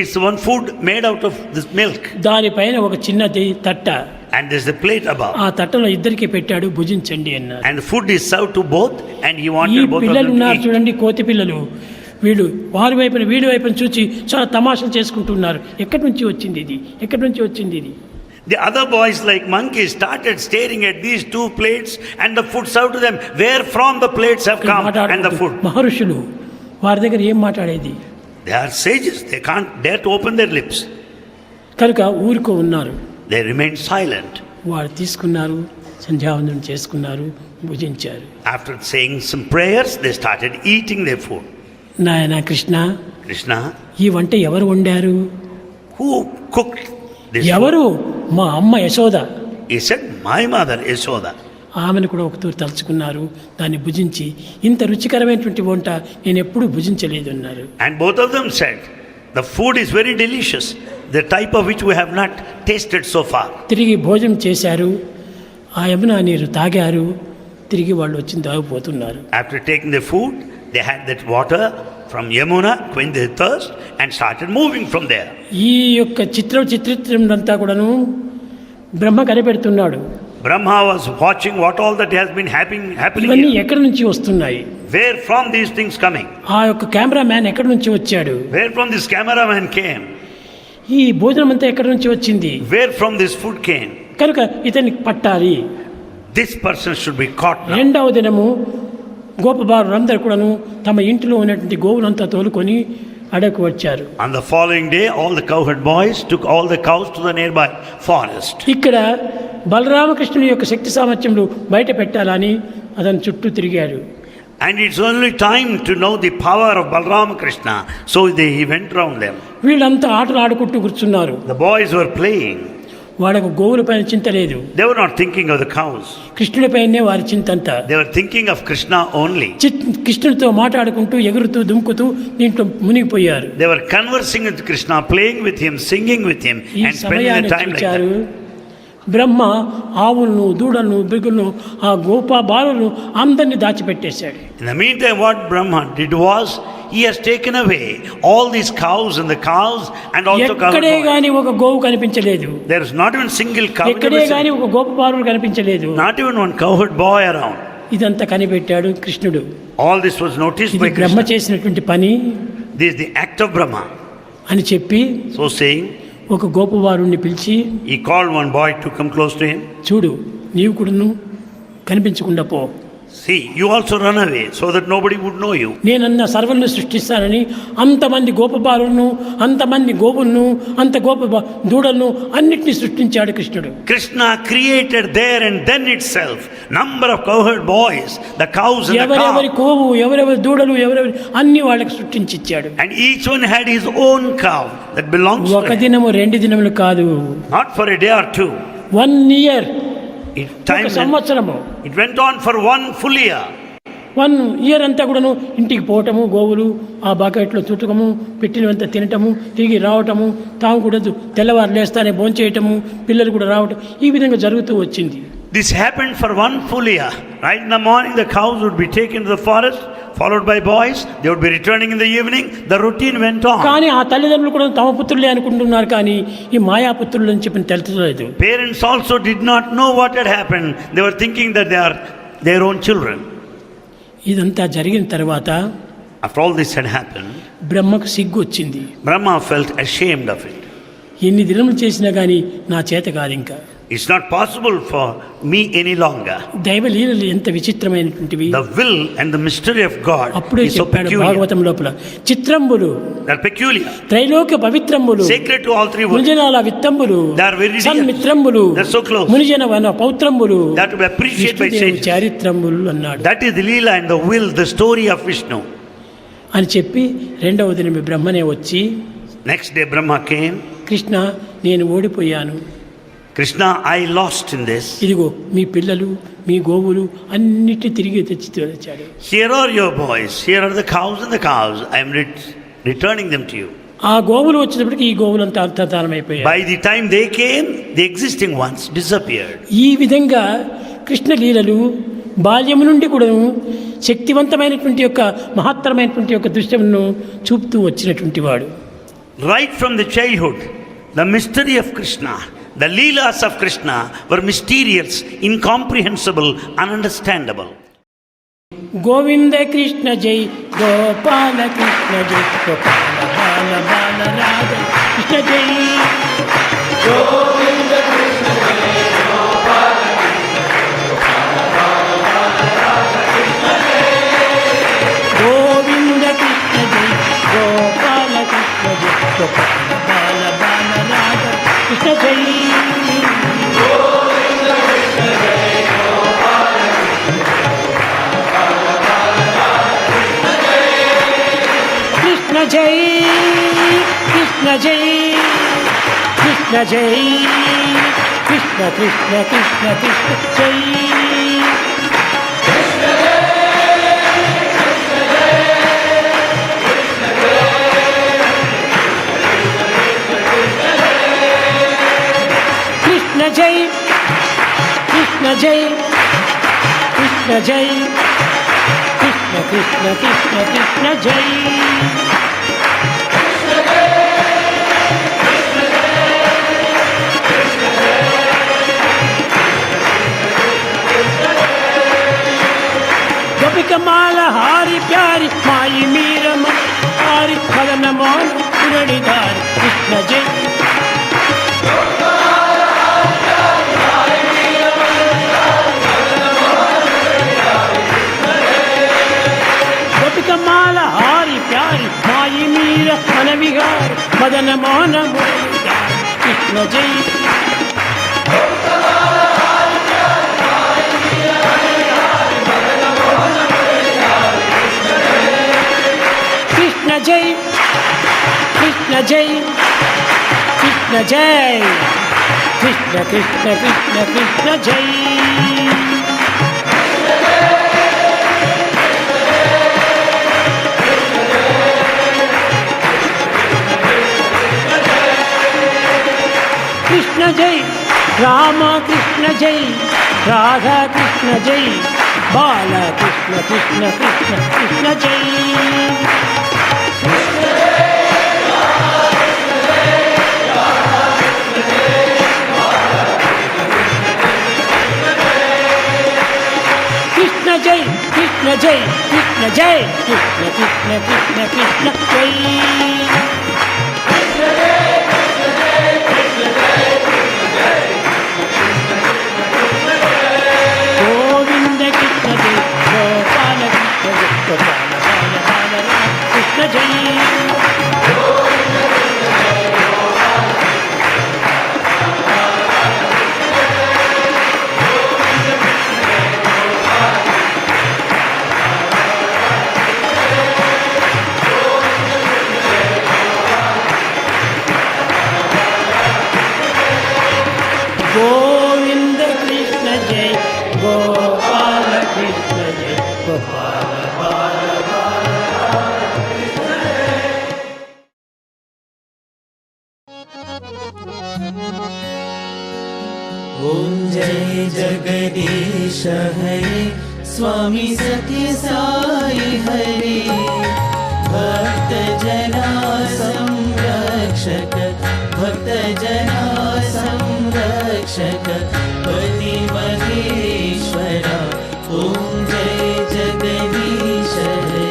It's one food made out of this milk. దానిపైన ఒక చిన్నది తట్ట, And there's a plate above. ఆ తట్టలో ఇద్దరికి పెట్టాడు, భుజించండి అన్నారు. And the food is served to both. And he ఈ wanted both of పిల్లలు them ఉన్నారు to eat. చూడండి, కోతి పిల్లలు, వీళ్ళు వారి వైపున వీడి వైపున చూసి చాలా తమాషలు చేసుకుంటున్నారు. ఎక్కడి నుంచి వచ్చింది ఇది, ఎక్కడి నుంచి వచ్చింది ఇది. The other boys, like monkeys, started staring at these two plates and the food served to them. Where from the plates have come and the food? మహర్షులు వారి దగ్గర ఏం మాట్లాడేది, They are sages. They can't dare to open their lips. కనుక ఊరికో ఉన్నారు. They remained silent. వారు తీసుకున్నారు, సంధ్యావందనం చేసుకున్నారు, భుజించారు. After saying some prayers, they started eating their food. నాయన కృష్ణ, Krishna, ఈ వంట ఎవరు వండారు? who cooked this food? ఎవరు? మా అమ్మ Yashoda. He said, my mother, Yashoda. ఆమెను కూడా ఒకతూరు తలుచుకున్నారు, దాన్ని భుజించి ఇంత రుచికరమైనటువంటి వంట నేను ఎప్పుడూ భుజించలేదు అన్నారు. And both of them said, the food is very delicious, the type of which we have not tasted so far. తిరిగి భోజనం చేశారు, ఆ యమునా నీరు తాగారు, తిరిగి వాళ్ళు వచ్చి తాగిపోతున్నారు. After taking the food, they had that water from Yamuna, quenched their thirst, and started moving from there. ఈ యొక్క చిత్రం అంతా కూడాను బ్రహ్మ కనిపెడుతున్నాడు. Brahma was watching what all that has been happening ఇవన్నీ here. ఎక్కడి నుంచి వస్తున్నాయి, Where from these things coming? ఆ యొక్క కెమెరా మ్యాన్ ఎక్కడి నుంచి వచ్చాడు, Where from this cameraman came? ఈ భోజనం అంతా ఎక్కడి నుంచి వచ్చింది, Where from this food came? కనుక ఇతన్ని పట్టాలి. This person should be caught now. రెండవ దినము గోపబాలురందరూ కూడాను తమ ఇంటిలో ఉన్నటువంటి గోవులంతా తోలుకొని అడకు వచ్చారు. On the following day, all the cowherd boys took all the cows to the nearby forest. ఇక్కడ బలరామకృష్ణుని యొక్క శక్తి సామర్థ్యములు బయట పెట్టాలని అతని చుట్టూ తిరిగాడు. And it's only time to know the power of Balram Krishna. So he went round them. వీళ్ళంతా ఆటలు ఆడుకుంటూ కూర్చున్నారు. The boys were playing. వాళ్ళకు గోవుల పైన చింత లేదు, They were not thinking of the cows. కృష్ణుడి పైనే వారి చింత అంతా. They were thinking of Krishna only. కృష్ణుడితో మాట్లాడుకుంటూ ఎగురుతూ దుముకుతూ దీంట్లో మునిగిపోయారు. They were conversing with Krishna, playing with him, singing with him, ఈ and spending సమయాన్ని the time like చూచారు. that. బ్రహ్మ ఆవులను, దూడలను, బిగులను, ఆ గోపా బాలులను అందరినీ దాచిపెట్టేశాడు. In the meantime, what Brahma did was, he has taken away all these cows and the cows and also cowherd ఎక్కడే boys. గాని ఒక గోవు కనిపించలేదు, There is not even single cow. ఎక్కడే గాని ఒక గోప బాలుడు కనిపించలేదు. Not even one cowherd boy around. ఇదంతా కనిపెట్టాడు కృష్ణుడు. All this was noticed ఇది by బ్రహ్మ Krishna. చేసినటువంటి పని This is the act of Brahma. అని చెప్పి So saying, ఒక గోపవారుణ్ణి పిలిచి, he called one boy to come close to him. చూడు నీవు కూడాను కనిపించకుండా పో. See, you also run away so that nobody would know you. నేనన్న సర్వలను సృష్టిస్తానని అంతమంది గోపబాలులను, అంతమంది గోవులను, అంత దూడలను అన్నిటినీ సృష్టించాడు కృష్ణుడు. Krishna created there and then itself number of cowherd boys, the cows and the ఎవరెవరి cow. కోవు, ఎవరెవరి దూడలు, ఎవరెవరి అన్ని వాళ్ళకి సృష్టించిచ్చాడు. And each one had his own cow that belongs ఒక to him. దినము 2 దినములు కాదు, Not for a day or two. 1 year, Time ఒక సంవత్సరము. it went on for 1 full year. 1 year అంతా కూడాను ఇంటికి పోవటము, గోవులు ఆ బకెట్లో చుట్టకము, పెట్టినవంతా తినటము, తిరిగి రావటము, తాము కూడా తెల్లవారు లేస్తానే భోంచేయటము, పిల్లలు కూడా రావటం, ఈ విధంగా జరుగుతూ వచ్చింది. This happened for 1 full year. Right in the morning the cows would be taken to the forest, followed by boys. They would be returning in the evening. The routine went on. కానీ ఆ తల్లిదండ్రులు కూడా తమ పుత్రులే అనుకుంటున్నారు, కానీ ఈ మాయాపుత్రులు అని చెప్పి తెలుసుకోలేదు. Parents also did not know what had happened. They were thinking that they are their own children. ఇదంతా జరిగిన తర్వాత After all this had happened, బ్రహ్మకు సిగ్గు వచ్చింది. Brahma felt ashamed of it. ఎన్ని దినములు చేసినా కానీ నా చేత కాదు ఇంకా. It's not possible for me any longer. దైవ లీలలు ఎంత విచిత్రమైనటువంటివి. The will and the mystery of God అప్పుడే is so చెప్పాడు peculiar. భాగవతం లోపల, చిత్రంబులు They're peculiar. Trailokya పవిత్రంబులు, Sacred to all 3 worlds. మునిజనాల విత్తంబులు, They are very dear. సన్మిత్రంబులు, They're so close. మునిజన వన పౌత్రంబులు, They are to be appreciated by విష్ణుదేవుని sages. చారిత్రంబులు అన్నాడు. That is the Leela and the will, the story of Vishnu. అని చెప్పి 2వ దినం బ్రహ్మనే వచ్చి, Next day Brahma came. Krishna నేను ఓడిపోయాను, Krishna, I lost in this. ఇదిగో మీ పిల్లలు, మీ గోవులు అన్నిటి తిరిగి తెచ్చి తెచ్చాడు. Here are your boys. Here are the cows and the cows. I am returning them to you. ఆ గోవులు వచ్చినప్పటికీ ఈ గోవులంతా అంతర్ధానమైపోయాయి. By the time they came, the existing ones disappeared. ఈ విధంగా కృష్ణ లీలలు బాల్యము నుండి కూడా శక్తివంతమైనటువంటి యొక్క మహత్తరమైనటువంటి యొక్క దృశ్యమును చూపుతూ వచ్చినటువంటి వాడు. Right from the childhood, the mystery of Krishna, the Leelas of Krishna were mysterious, incomprehensible, ununderstandable. Govinda Krishna జై, గోపాల కృష్ణ జై, గోపాల బాల బాల రాధ కృష్ణ జై. గోవింద కృష్ణ జయ గోపాల కృష్ణ జయ, గోవింద కృష్ణ జై, గోపాల కృష్ణ జై, గోపాల బాల బాల రాధ కృష్ణ జై. గోవింద కృష్ణ జయ గోపాల కృష్ణ జై, కృష్ణ జై, కృష్ణ జై, కృష్ణ కృష్ణ కృష్ణ కృష్ణ జై. కృష్ణ జై, కృష్ణ జై, కృష్ణ జై, కృష్ణ కృష్ణ కృష్ణ కృష్ణ జై. గోపికమాల హారి ప్యారి మాయి మీరమ హారి మదన మోహన పురడిదారి కృష్ణ జై. గోపికమాల హారి ప్యారి మాయి మీర మన విహారి మదన మోహన మురళీధారి కృష్ణ జై. కృష్ణ జై, కృష్ణ జై, కృష్ణ జై, కృష్ణ కృష్ణ కృష్ణ కృష్ణ జై. కృష్ణ జై, రామ కృష్ణ జై, రాధా కృష్ణ జై, బాల కృష్ణ కృష్ణ కృష్ణ కృష్ణ జై. కృష్ణ జై, కృష్ణ జై, కృష్ణ జై, కృష్ణ కృష్ణ కృష్ణ కృష్ణ జై. గోవింద కృష్ణ జై, ॐ जय जगदीश हरे स्वामी सत्य साई हरे भक्त जना संरक्षक भक्त जना संरक्षक पति महेश्वरा ॐ जय जगदीश हरे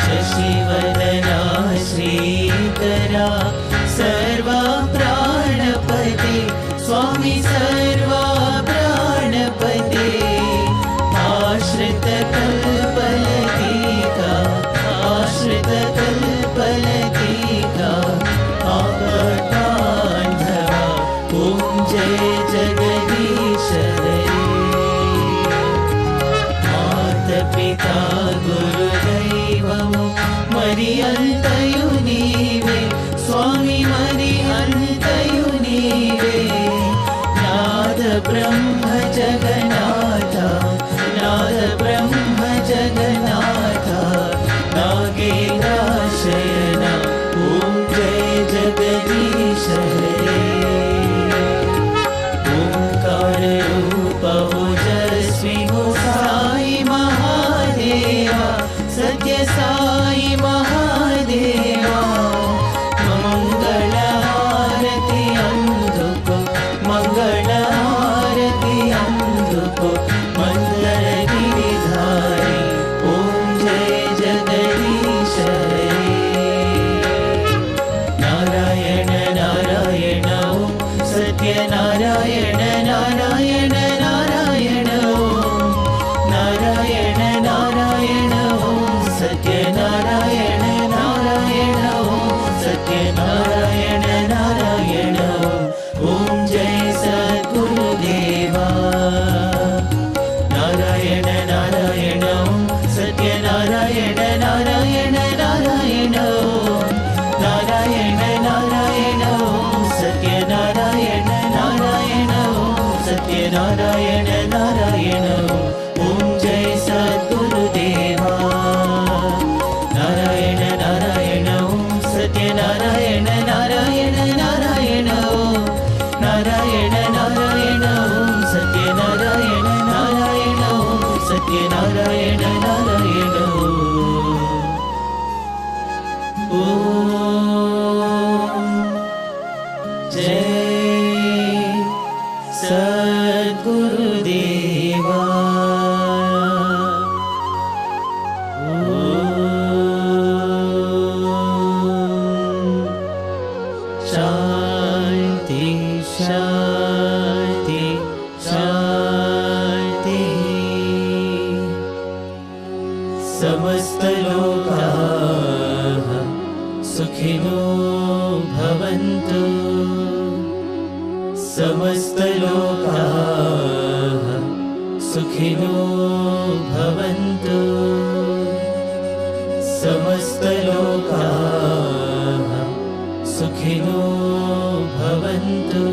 शशिवदना श्रीकरा सर्वा प्राणपते स्वामी सर्वा प्राणपते आश्रित कल्पलतिका आश्रित कल्पलतिका आपदान्धवा ॐ जय जगदीश हरे मातपिता गुरुदैवमु मरि अन्तयु नीवे स्वामी मरि अन्तयु नीवे नाद ब्रह्म जगन्नाथा नाद ब्रह्म जगन्नाथा नागेन्द्रशयना ॐ जय जगदीश हरे ओंकार रूप ओजस्वी हो साई महादेवा सत्य साई महादेवा मंगल आरती अंधुको मंगल आरती अंधुको मंगल गिरिधारी ओम जय जगदीश हरे नारायण नारायण ओम सत्य नारायण नारायण नारायण ओम नारायण नारायण ओम सत्य नारायण नारायण ओम सत्य नारायण नारायण ओम जय सद्गुरुदेवा नारायण नारायण ओम सत्य नारायण नारायण नारायण ओम नारायण नारायण ओम सत्य नारायण नारायण ओम सत्य नारायण नारायण ओम जय सद्गुरुदेवा नारायण नारायण ओम सत्य नारायण नारायण नारायण ओम नारायण नारायण ओम सत्य नारायण नारायण ओम सत्य नारायण नारायण ओम जय सद्गुरुदेवा शांति शांति शांति समस्त लोकाः सुखिनो भवन्तु समस्त लोकाः सुखिनो भवन्तु समस्त लोकाः सुखिनो भवन्तु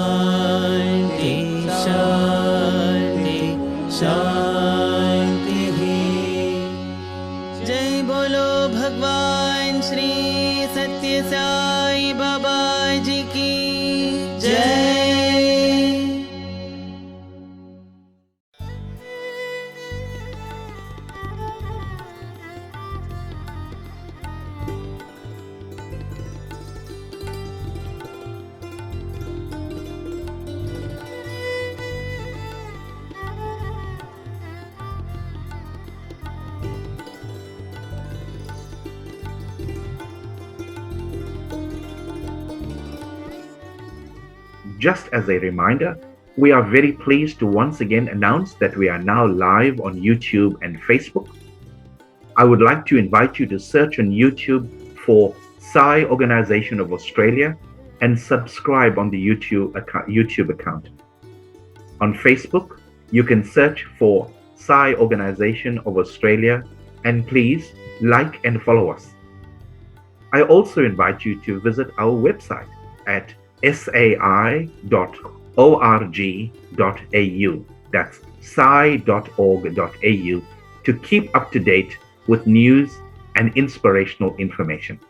शांति शांति शांति जय बोलो भगवान श्री सत्य साई बाबा जी की जय। Just as a reminder, we are very pleased to once again announce that we are now live on YouTube and Facebook. I would like to invite you to search on YouTube for Sai Organization of Australia and subscribe on the YouTube account. On Facebook, you can search for Sai Organization of Australia and please like and follow us. I also invite you to visit our website at sai.org.au. That's sai.org.au to keep up to date with news and inspirational information.